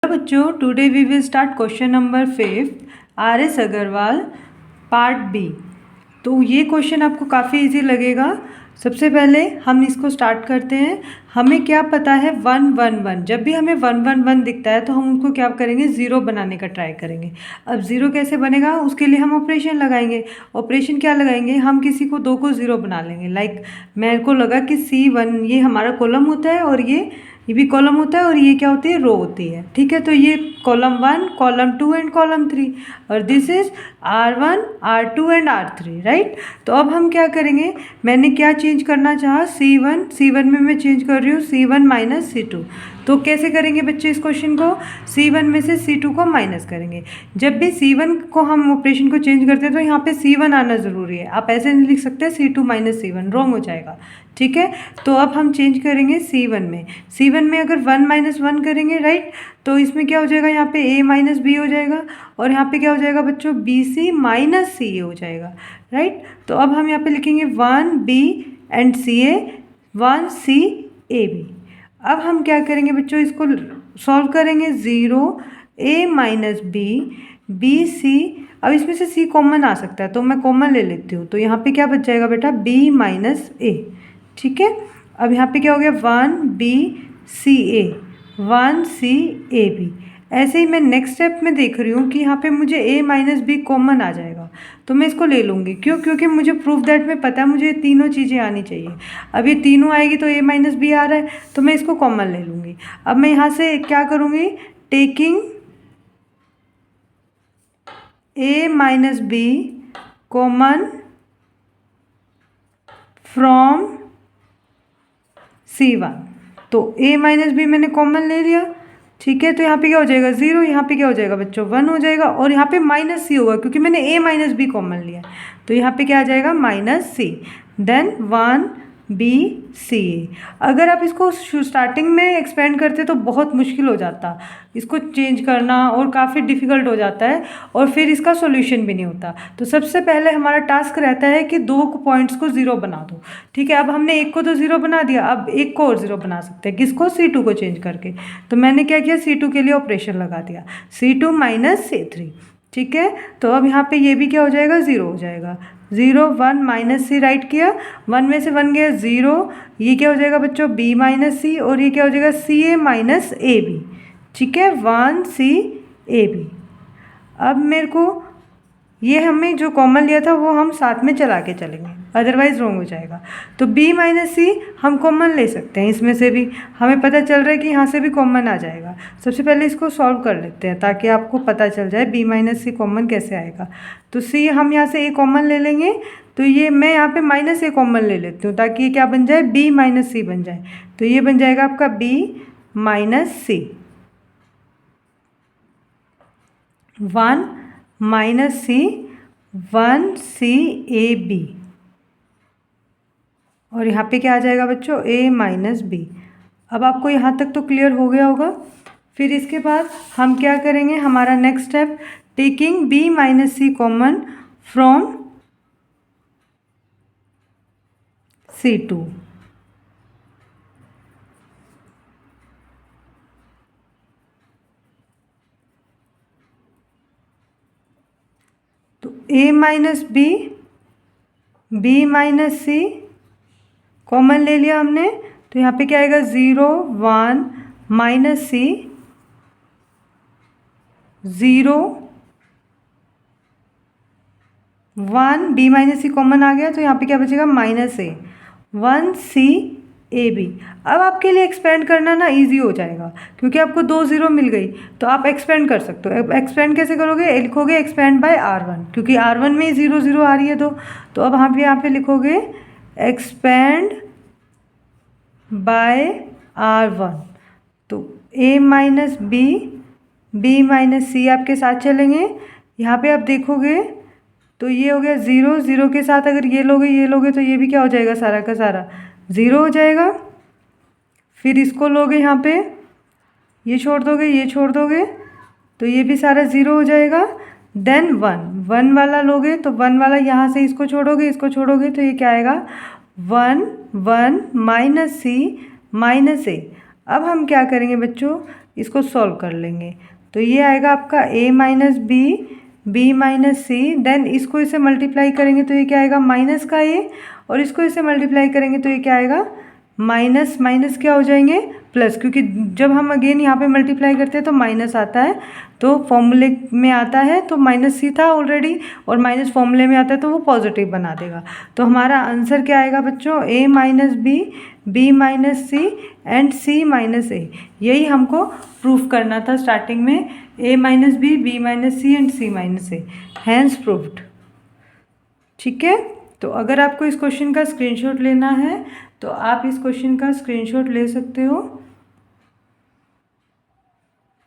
बच्चों, today we will start question number 5 RS Agarwal part B. तो ये क्वेश्चन आपको काफ़ी इजी लगेगा। सबसे पहले हम इसको स्टार्ट करते हैं। हमें क्या पता है 1 1 1, जब भी हमें 1 1 1 दिखता है तो हम उनको क्या करेंगे, ज़ीरो बनाने का ट्राई करेंगे। अब ज़ीरो कैसे बनेगा, उसके लिए हम ऑपरेशन लगाएंगे। ऑपरेशन क्या लगाएंगे, हम किसी को दो को ज़ीरो बना लेंगे। लाइक मेरे को लगा कि C1 ये हमारा कॉलम होता है और ये भी कॉलम होता है और ये क्या होती है, रो होती है। ठीक है, तो ये कॉलम 1, कॉलम 2 एंड कॉलम 3 और this is R1 R2 and R3, right. तो अब हम क्या करेंगे, मैंने क्या चेंज करना चाहा, C1 में मैं चेंज कर रही हूँ C1 माइनस C2। तो कैसे करेंगे बच्चे इस क्वेश्चन को, C1 में से C2 को माइनस करेंगे। जब भी C1 को हम ऑपरेशन को चेंज करते हैं तो यहाँ पे C1 आना ज़रूरी है। आप ऐसे नहीं लिख सकते C2 माइनस C1, रॉन्ग हो जाएगा। ठीक है, तो अब हम चेंज करेंगे C1 में अगर 1 माइनस 1 करेंगे, राइट, तो इसमें क्या हो जाएगा, यहाँ पे A माइनस B हो जाएगा और यहाँ पे क्या हो जाएगा बच्चों, BC माइनस CA हो जाएगा, राइट। तो अब हम यहाँ पे लिखेंगे 1B एंड CA 1CAB। अब हम क्या करेंगे बच्चों, इसको सॉल्व करेंगे। 0 A माइनस B C, अब इसमें से C कॉमन आ सकता है तो मैं कॉमन ले लेती हूँ। तो यहाँ पे क्या बच जाएगा बेटा, B माइनस A। ठीक है, अब यहाँ पे क्या हो गया, 1BCA 1CAB। ऐसे ही मैं नेक्स्ट स्टेप में देख रही हूँ कि यहाँ पे मुझे A माइनस B कॉमन आ जाएगा तो मैं इसको ले लूँगी। क्यों, क्योंकि मुझे प्रूफ दैट में पता है मुझे तीनों चीज़ें आनी चाहिए। अब ये तीनों आएगी तो A माइनस B आ रहा है तो मैं इसको कॉमन ले लूँगी। अब मैं यहाँ से क्या करूँगी, taking A minus B common from C1, तो A माइनस B मैंने कॉमन ले लिया। ठीक है, तो यहाँ पे क्या हो जाएगा 0, यहाँ पे क्या हो जाएगा बच्चों 1 हो जाएगा और यहाँ पे माइनस C होगा क्योंकि मैंने A माइनस B कॉमन लिया। तो यहाँ पे क्या आ जाएगा, माइनस C, देन 1BCA। अगर आप इसको स्टार्टिंग में एक्सपेंड करते तो बहुत मुश्किल हो जाता, इसको चेंज करना और काफ़ी डिफ़िकल्ट हो जाता है और फिर इसका सॉल्यूशन भी नहीं होता। तो सबसे पहले हमारा टास्क रहता है कि दो पॉइंट्स को ज़ीरो बना दो। ठीक है, अब हमने एक को तो ज़ीरो बना दिया, अब एक को और ज़ीरो बना सकते हैं, किसको, C2 को चेंज करके। तो मैंने क्या किया, C2 के लिए ऑपरेशन लगा दिया, C2 माइनस C3। ठीक है, तो अब यहाँ पे ये भी क्या हो जाएगा, ज़ीरो हो जाएगा। 0 1 माइनस C राइट किया, 1 में से 1 गया 0, ये क्या हो जाएगा बच्चों B माइनस C और ये क्या हो जाएगा CA माइनस AB। ठीक है, 1CAB। अब मेरे को ये हमें जो कॉमन लिया था वो हम साथ में चला के चलेंगे, अदरवाइज रॉन्ग हो जाएगा। तो B माइनस C हम कॉमन ले सकते हैं, इसमें से भी हमें पता चल रहा है कि यहाँ से भी कॉमन आ जाएगा। सबसे पहले इसको सॉल्व कर लेते हैं ताकि आपको पता चल जाए B माइनस C कॉमन कैसे आएगा। तो C हम यहाँ से A कॉमन ले लेंगे, तो ये मैं यहाँ पे माइनस A कॉमन ले लेती हूँ ताकि ये क्या बन जाए, B माइनस C बन जाए। तो ये बन जाएगा आपका B minus C, 1 minus C 1CAB और यहाँ पे क्या आ जाएगा बच्चों, A माइनस B। अब आपको यहाँ तक तो क्लियर हो गया होगा। फिर इसके बाद हम क्या करेंगे, हमारा next step, taking B minus C common from C2। तो A minus B minus C common ले लिया हमने, तो यहाँ पे क्या आएगा, 0 1 minus C 0 1, B minus C common आ गया तो यहाँ पे क्या बचेगा, माइनस A 1CAB। अब आपके लिए एक्सपेंड करना ना इजी हो जाएगा क्योंकि आपको 2 0 मिल गई तो आप एक्सपेंड कर सकते हो। एक्सपेंड कैसे करोगे, लिखोगे एक्सपेंड बाय R1 क्योंकि R1 में 0 0 आ रही है। तो अब यहाँ पे लिखोगे एक्सपेंड बाय R1। तो A minus B minus C आपके साथ चलेंगे। यहाँ पे आप देखोगे तो ये हो गया 0 0 के साथ अगर ये लोगे तो ये भी क्या हो जाएगा, सारा का सारा 0 हो जाएगा। फिर इसको लोगे, यहाँ पे ये छोड़ दोगे तो ये भी सारा 0 हो जाएगा। देन 1 वाला लोगे तो 1 वाला यहाँ से इसको छोड़ोगे तो ये क्या आएगा, 1 1 माइनस C माइनस A। अब हम क्या करेंगे बच्चों, इसको सॉल्व कर लेंगे। तो ये आएगा आपका a minus B, b minus C, then इसको इसे मल्टीप्लाई करेंगे तो ये क्या आएगा माइनस का a, और इसको इसे मल्टीप्लाई करेंगे तो ये क्या आएगा माइनस माइनस क्या हो जाएंगे प्लस, क्योंकि जब हम अगेन यहाँ पे मल्टीप्लाई करते हैं तो माइनस आता है, तो फॉर्मूले में आता है तो माइनस सी था ऑलरेडी, और माइनस फॉर्मूले में आता है तो वो पॉजिटिव बना देगा। तो हमारा आंसर क्या आएगा बच्चों, a minus B, b minus C and c minus a। यही हमको प्रूफ करना था स्टार्टिंग में, a minus B, b minus C and c minus a, hence proved. ठीक है, तो अगर आपको इस क्वेश्चन का स्क्रीनशॉट लेना है तो आप इस क्वेश्चन का स्क्रीनशॉट ले सकते हो।